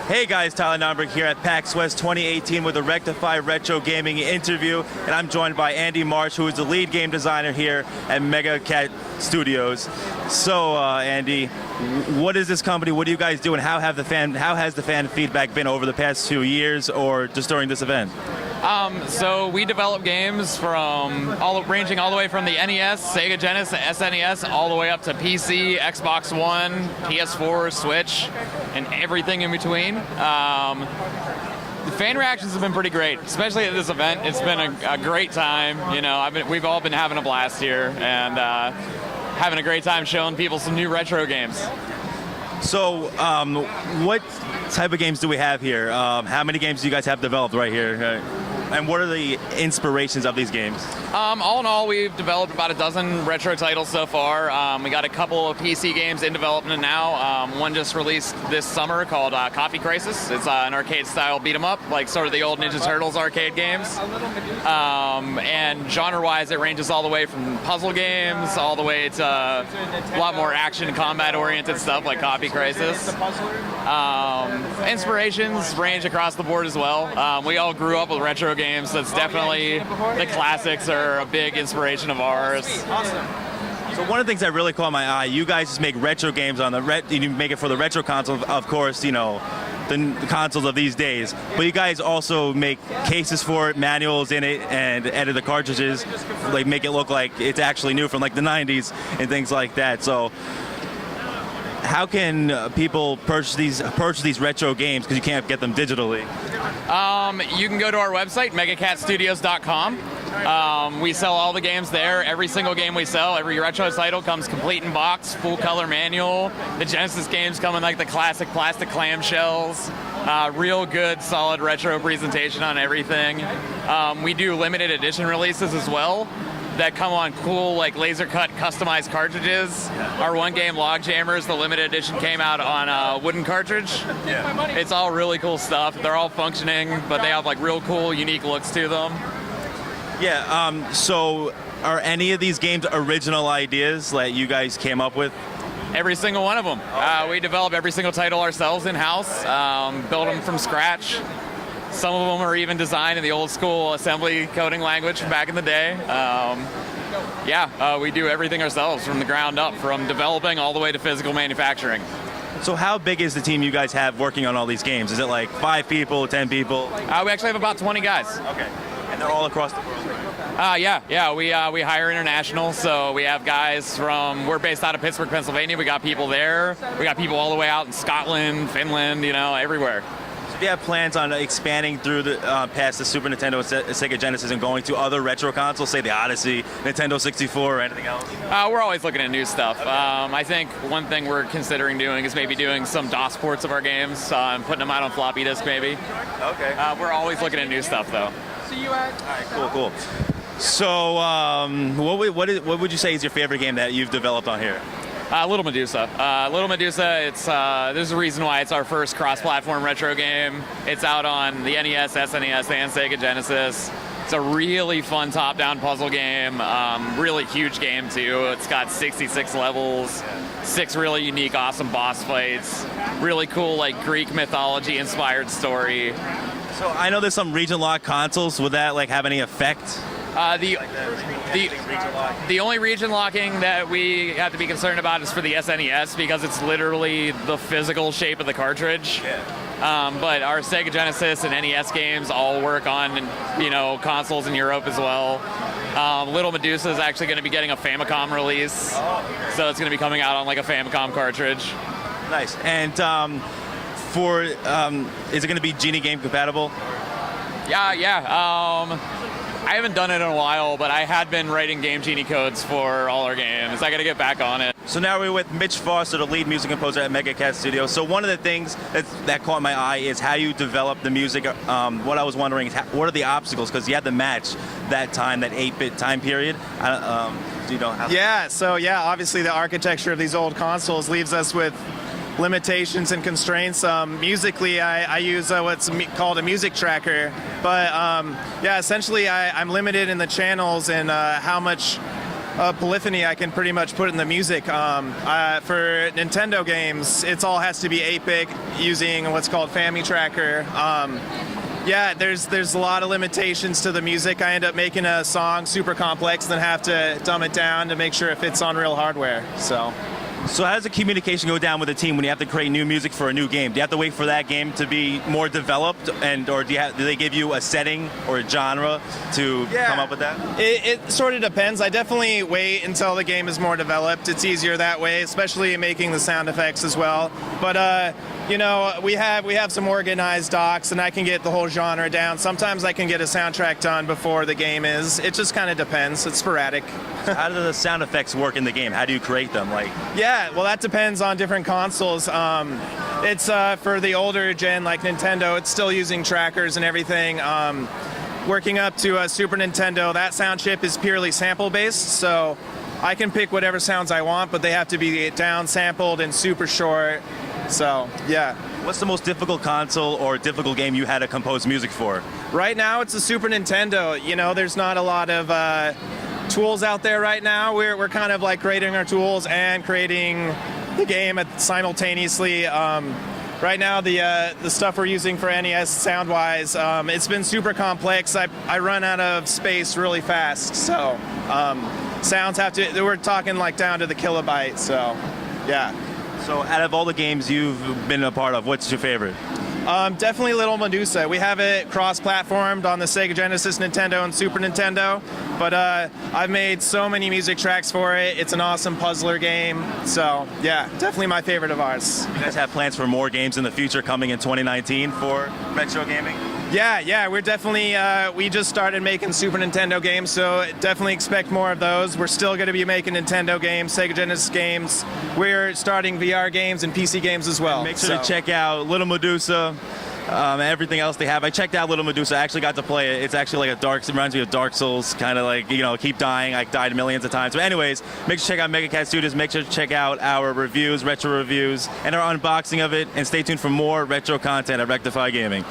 Hey guys, Tyler Nomberg here at PAX West 2018 with the Rectify Retro Gaming interview, and I'm joined by Andy Marsh, who is the lead game designer here at Mega Cat Studios. So, Andy, what is this company? What do you guys do, and how has the fan feedback been over the past 2 years, or just during this event? So we develop games from ranging all the way from the NES, Sega Genesis, SNES, all the way up to PC, Xbox One, PS4, Switch, and everything in between. The fan reactions have been pretty great, especially at this event. It's been a great time. You know, we've all been having a blast here and having a great time showing people some new retro games. So, what type of games do we have here? How many games do you guys have developed right here? And what are the inspirations of these games? All in all, we've developed about a dozen retro titles so far. We got a couple of PC games in development now. One just released this summer called Coffee Crisis. It's an arcade-style beat-em-up, like sort of the old Ninja Turtles arcade games. And genre-wise, it ranges all the way from puzzle games all the way to a lot more action, combat-oriented stuff like Coffee Crisis. Inspirations range across the board as well. We all grew up with retro games. That's definitely, the classics are a big inspiration of ours. Awesome. So one of the things that really caught my eye, you guys just make retro games on you make it for the retro console, of course, you know, the consoles of these days. But you guys also make cases for it, manuals in it, and edit the cartridges, like make it look like it's actually new from like the 90s and things like that. So how can people purchase these retro games, because you can't get them digitally? You can go to our website, megacatstudios.com. We sell all the games there. Every single game we sell, every retro title comes complete in box, full color manual. The Genesis games come in like the classic plastic clamshells. Real good, solid retro presentation on everything. We do limited edition releases as well that come on cool, like laser cut customized cartridges. Our one game, Log Jammers, the limited edition came out on a wooden cartridge. It's all really cool stuff. They're all functioning, but they have like real cool, unique looks to them. Yeah, so are any of these games original ideas that you guys came up with? Every single one of them. Okay. We develop every single title ourselves in-house, build them from scratch. Some of them are even designed in the old school assembly coding language from back in the day. We do everything ourselves from the ground up, from developing all the way to physical manufacturing. So how big is the team you guys have working on all these games? Is it like 5 people, 10 people? We actually have about 20 guys. Okay. And they're all across the world, right? We hire international, so we have guys we're based out of Pittsburgh, Pennsylvania. We got people there. We got people all the way out in Scotland, Finland, you know, everywhere. Do you have plans on expanding through the past the Super Nintendo, Sega Genesis, and going to other retro consoles, say the Odyssey, Nintendo 64, or anything else? We're always looking at new stuff. Okay. I think one thing we're considering doing is maybe doing some DOS ports of our games and putting them out on floppy disk, maybe. Okay. We're always looking at new stuff, though. See you at. All right, cool. So, what would you say is your favorite game that you've developed on here? Little Medusa. There's a reason why it's our first cross-platform retro game. It's out on the NES, SNES, and Sega Genesis. It's a really fun top-down puzzle game. Really huge game, too. It's got 66 levels, 6 really unique, awesome boss fights. Really cool, like, Greek mythology-inspired story. So I know there's some region-locked consoles. Would that, like, have any effect? The only region locking that we have to be concerned about is for the SNES, because it's literally the physical shape of the cartridge. Yeah. But our Sega Genesis and NES games all work on, you know, consoles in Europe as well. Little Medusa is actually going to be getting a Famicom release, so it's going to be coming out on like a Famicom cartridge. Nice. And is it going to be Genie game compatible? Yeah. I haven't done it in a while, but I had been writing Game Genie codes for all our games. I got to get back on it. So now we're with Mitch Foster, the lead music composer at Mega Cat Studios. So one of the things that caught my eye is how you develop the music. What I was wondering is what are the obstacles? Because you had to match that 8-bit time period. Do you know how? Yeah, obviously the architecture of these old consoles leaves us with limitations and constraints. Musically, I use what's called a music tracker, but essentially I'm limited in the channels and how much polyphony I can pretty much put in the music. For Nintendo games, it all has to be 8-bit using what's called Family Tracker. Yeah, there's a lot of limitations to the music. I end up making a song super complex and then have to dumb it down to make sure it fits on real hardware. So how does the communication go down with the team when you have to create new music for a new game? Do you have to wait for that game to be more developed, or do they give you a setting or a genre to come up with that? It sort of depends. I definitely wait until the game is more developed. It's easier that way, especially making the sound effects as well. But we have some organized docs, and I can get the whole genre down. Sometimes I can get a soundtrack done before the game is. It just kind of depends. It's sporadic. How do the sound effects work in the game? How do you create them? Yeah, well, that depends on different consoles. It's for the older gen, like Nintendo, it's still using trackers and everything. Working up to Super Nintendo, that sound chip is purely sample-based, so I can pick whatever sounds I want, but they have to be down-sampled and super short. So, yeah. What's the most difficult console or difficult game you had to compose music for? Right now, it's a Super Nintendo. There's not a lot of tools out there right now. We're kind of like creating our tools and creating the game simultaneously. Right now, the stuff we're using for NES sound-wise, it's been super complex. I run out of space really fast, so sounds have to. We're talking like down to the kilobyte. So, yeah. So out of all the games you've been a part of, what's your favorite? Definitely Little Medusa. We have it cross-platformed on the Sega Genesis, Nintendo, and Super Nintendo. But I've made so many music tracks for it. It's an awesome puzzler game. So, yeah, definitely my favorite of ours. You guys have plans for more games in the future coming in 2019 for retro gaming? Yeah, we're definitely, we just started making Super Nintendo games, so definitely expect more of those. We're still going to be making Nintendo games, Sega Genesis games. We're starting VR games and PC games as well. Make sure to check out Little Medusa, and everything else they have. I checked out Little Medusa. I actually got to play it. It's actually like it reminds me of Dark Souls, kind of like, keep dying. I died millions of times. But anyways, make sure to check out MegaCat Studios. Make sure to check out our reviews, retro reviews, and our unboxing of it. And stay tuned for more retro content at Rectify Gaming.